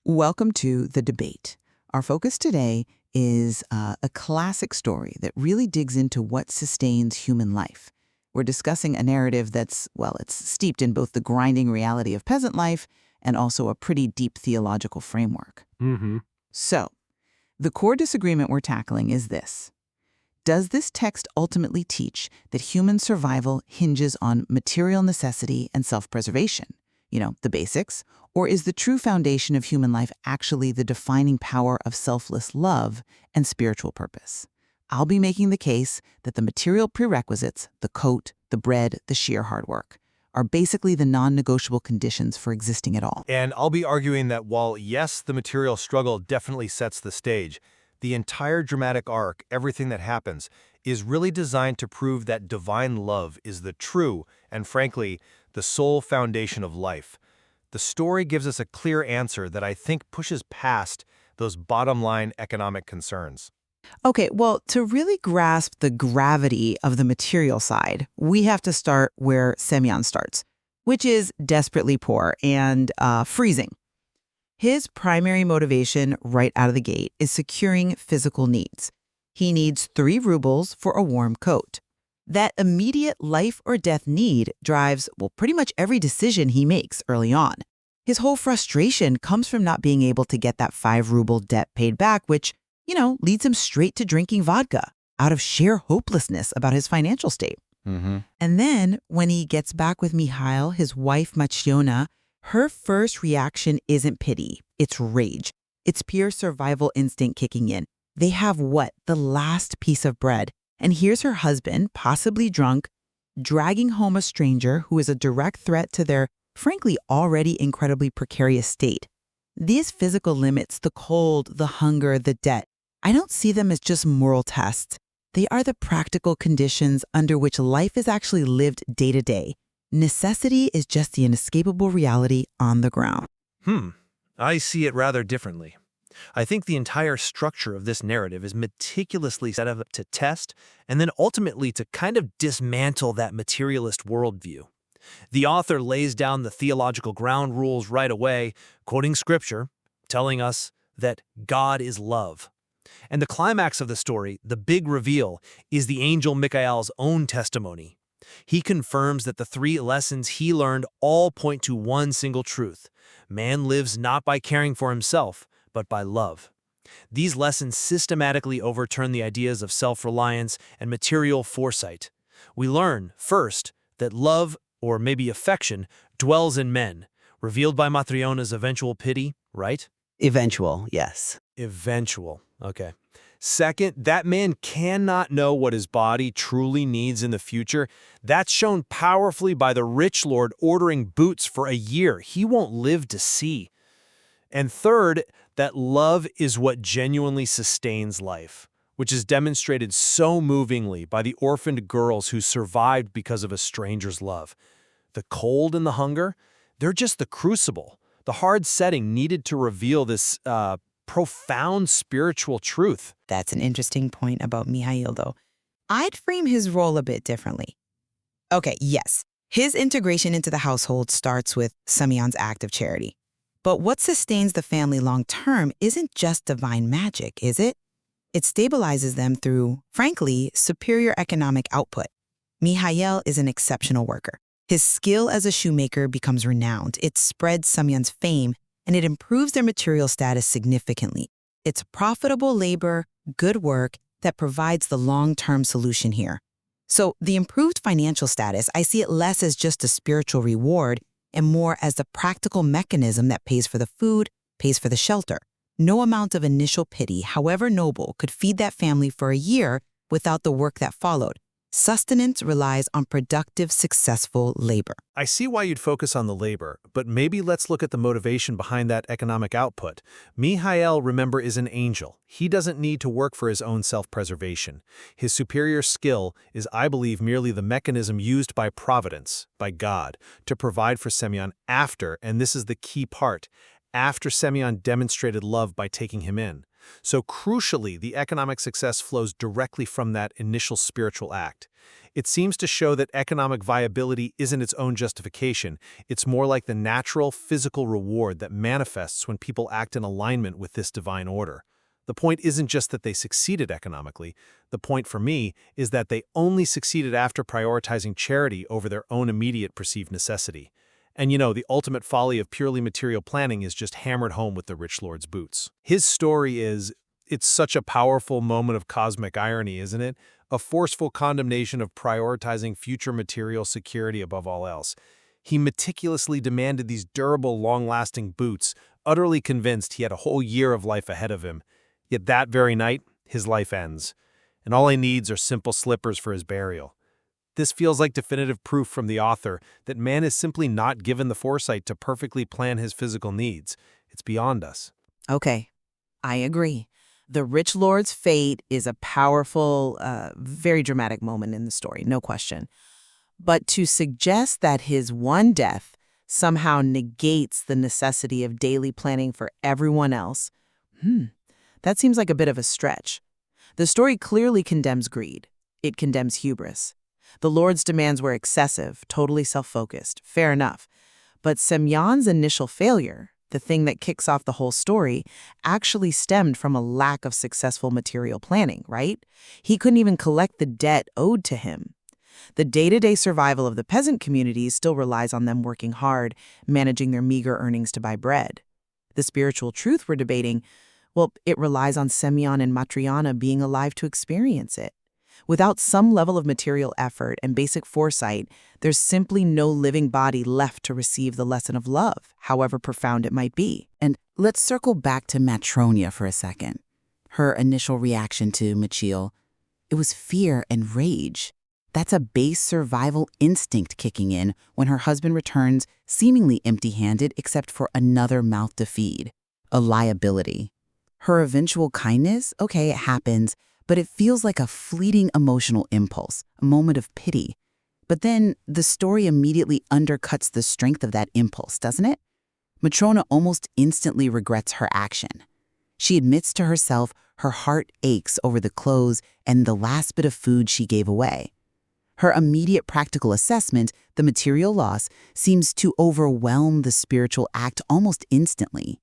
Welcome to The Debate. Our focus today is a classic story that really digs into what sustains human life. We're discussing a narrative that's, well, it's steeped in both the grinding reality of peasant life and also a pretty deep theological framework. So, the core disagreement we're tackling is this. Does this text ultimately teach that human survival hinges on material necessity and self-preservation? The basics? Or is the true foundation of human life actually the defining power of selfless love and spiritual purpose? I'll be making the case that the material prerequisites, the coat, the bread, the sheer hard work, are basically the non-negotiable conditions for existing at all. And I'll be arguing that while, yes, the material struggle definitely sets the stage, the entire dramatic arc, everything that happens, is really designed to prove that divine love is the true and, frankly, the sole foundation of life. The story gives us a clear answer that I think pushes past those bottom-line economic concerns. Okay, well, to really grasp the gravity of the material side, we have to start where Semyon starts, which is desperately poor and freezing. His primary motivation right out of the gate is securing physical needs. He needs 3 rubles for a warm coat. That immediate life or death need drives, well, pretty much every decision he makes early on. His whole frustration comes from not being able to get that 5-ruble debt paid back, which, leads him straight to drinking vodka out of sheer hopelessness about his financial state. And then when he gets back with Mikhail, his wife Machiona, her first reaction isn't pity, it's rage. It's pure survival instinct kicking in. They have what? The last piece of bread. And here's her husband, possibly drunk, dragging home a stranger who is a direct threat to their, frankly, already incredibly precarious state. These physical limits, the cold, the hunger, the debt, I don't see them as just moral tests. They are the practical conditions under which life is actually lived day to day. Necessity is just the inescapable reality on the ground. I see it rather differently. I think the entire structure of this narrative is meticulously set up to test and then ultimately to kind of dismantle that materialist worldview. The author lays down the theological ground rules right away, quoting scripture, telling us that God is love. And the climax of the story, the big reveal, is the angel Michael's own testimony. He confirms that the 3 lessons he learned all point to one single truth. Man lives not by caring for himself, but by love. These lessons systematically overturn the ideas of self-reliance and material foresight. We learn, first, that love, or maybe affection, dwells in men, revealed by Matryona's eventual pity, right? Eventual, yes. Eventual, okay. Second, that man cannot know what his body truly needs in the future. That's shown powerfully by the rich lord ordering boots for a year he won't live to see. And third, that love is what genuinely sustains life, which is demonstrated so movingly by the orphaned girls who survived because of a stranger's love. The cold and the hunger, they're just the crucible, the hard setting needed to reveal this profound spiritual truth. That's an interesting point about Mikhail, though. I'd frame his role a bit differently. Okay, yes, his integration into the household starts with Semyon's act of charity. But what sustains the family long-term isn't just divine magic, is it? It stabilizes them through, frankly, superior economic output. Mikhail is an exceptional worker. His skill as a shoemaker becomes renowned. It spreads Semyon's fame, and it improves their material status significantly. It's profitable labor, good work, that provides the long-term solution here. So the improved financial status, I see it less as just a spiritual reward and more as the practical mechanism that pays for the food, pays for the shelter. No amount of initial pity, however noble, could feed that family for a year without the work that followed. Sustenance relies on productive, successful labor. I see why you'd focus on the labor, but maybe let's look at the motivation behind that economic output. Mikhail, remember, is an angel. He doesn't need to work for his own self-preservation. His superior skill is, I believe, merely the mechanism used by Providence, by God, to provide for Semyon after, and this is the key part, after Semyon demonstrated love by taking him in. So crucially, the economic success flows directly from that initial spiritual act. It seems to show that economic viability isn't its own justification. It's more like the natural, physical reward that manifests when people act in alignment with this divine order. The point isn't just that they succeeded economically. The point for me is that they only succeeded after prioritizing charity over their own immediate perceived necessity. And the ultimate folly of purely material planning is just hammered home with the rich lord's boots. His story it's such a powerful moment of cosmic irony, isn't it? A forceful condemnation of prioritizing future material security above all else. He meticulously demanded these durable, long-lasting boots, utterly convinced he had a whole year of life ahead of him. Yet that very night, his life ends, and all he needs are simple slippers for his burial. This feels like definitive proof from the author that man is simply not given the foresight to perfectly plan his physical needs. It's beyond us. Okay, I agree. The rich lord's fate is a powerful, very dramatic moment in the story, no question. But to suggest that his one death somehow negates the necessity of daily planning for everyone else, that seems like a bit of a stretch. The story clearly condemns greed. It condemns hubris. The Lord's demands were excessive, totally self-focused. Fair enough. But Semyon's initial failure, the thing that kicks off the whole story, actually stemmed from a lack of successful material planning, right? He couldn't even collect the debt owed to him. The day-to-day survival of the peasant communities still relies on them working hard, managing their meager earnings to buy bread. The spiritual truth we're debating, well, it relies on Semyon and Matriana being alive to experience it. Without some level of material effort and basic foresight, there's simply no living body left to receive the lesson of love, however profound it might be. And let's circle back to Matronia for a second. Her initial reaction to Michiel, it was fear and rage. That's a base survival instinct kicking in when her husband returns seemingly empty-handed except for another mouth to feed, a liability. Her eventual kindness, okay, it happens, but it feels like a fleeting emotional impulse, a moment of pity. But then the story immediately undercuts the strength of that impulse, doesn't it? Matrona almost instantly regrets her action. She admits to herself her heart aches over the clothes and the last bit of food she gave away. Her immediate practical assessment, the material loss, seems to overwhelm the spiritual act almost instantly.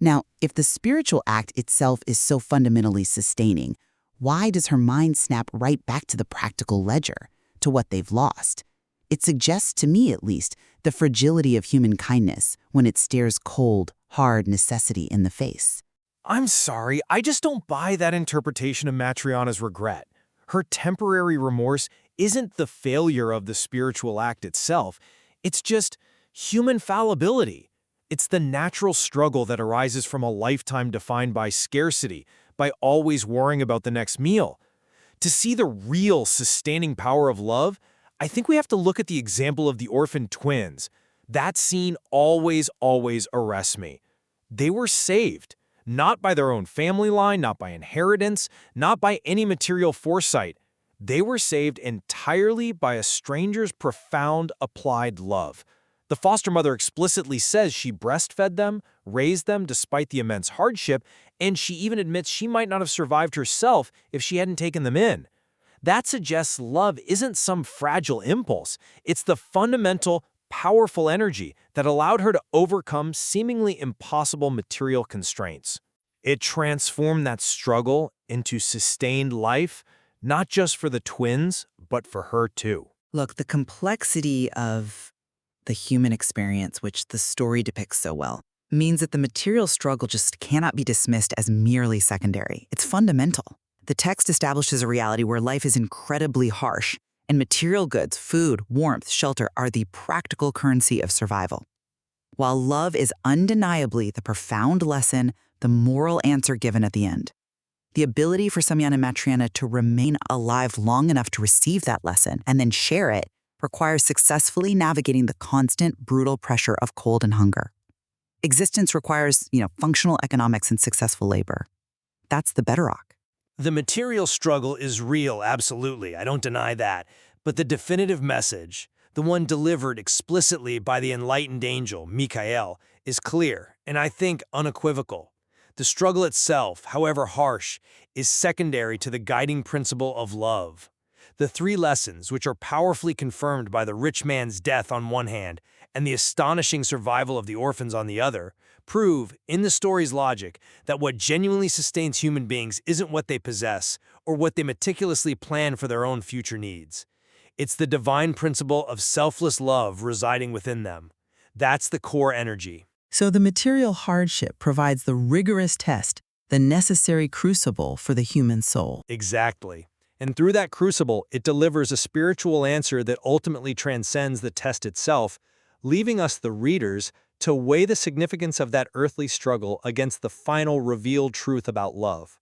Now, if the spiritual act itself is so fundamentally sustaining, why does her mind snap right back to the practical ledger, to what they've lost? It suggests, to me at least, the fragility of human kindness when it stares cold, hard necessity in the face. I'm sorry, I just don't buy that interpretation of Matriana's regret. Her temporary remorse isn't the failure of the spiritual act itself. It's just human fallibility. It's the natural struggle that arises from a lifetime defined by scarcity, by always worrying about the next meal. To see the real sustaining power of love, I think we have to look at the example of the orphan twins. That scene always arrests me. They were saved, not by their own family line, not by inheritance, not by any material foresight. They were saved entirely by a stranger's profound applied love. The foster mother explicitly says she breastfed them, raised them despite the immense hardship, and she even admits she might not have survived herself if she hadn't taken them in. That suggests love isn't some fragile impulse. It's the fundamental, powerful energy that allowed her to overcome seemingly impossible material constraints. It transformed that struggle into sustained life, not just for the twins, but for her too. Look, the complexity of the human experience, which the story depicts so well, means that the material struggle just cannot be dismissed as merely secondary. It's fundamental. The text establishes a reality where life is incredibly harsh, and material goods, food, warmth, shelter are the practical currency of survival. While love is undeniably the profound lesson, the moral answer given at the end. The ability for Semyon and Matriana to remain alive long enough to receive that lesson and then share it requires successfully navigating the constant, brutal pressure of cold and hunger. Existence requires, functional economics and successful labor. That's the bedrock. The material struggle is real, absolutely. I don't deny that. But the definitive message, the one delivered explicitly by the enlightened angel, Michael, is clear and I think unequivocal. The struggle itself, however harsh, is secondary to the guiding principle of love. The three lessons, which are powerfully confirmed by the rich man's death on one hand and the astonishing survival of the orphans on the other, prove, in the story's logic, that what genuinely sustains human beings isn't what they possess or what they meticulously plan for their own future needs. It's the divine principle of selfless love residing within them. That's the core energy. So the material hardship provides the rigorous test, the necessary crucible for the human soul. Exactly. And through that crucible, it delivers a spiritual answer that ultimately transcends the test itself, leaving us, the readers, to weigh the significance of that earthly struggle against the final revealed truth about love.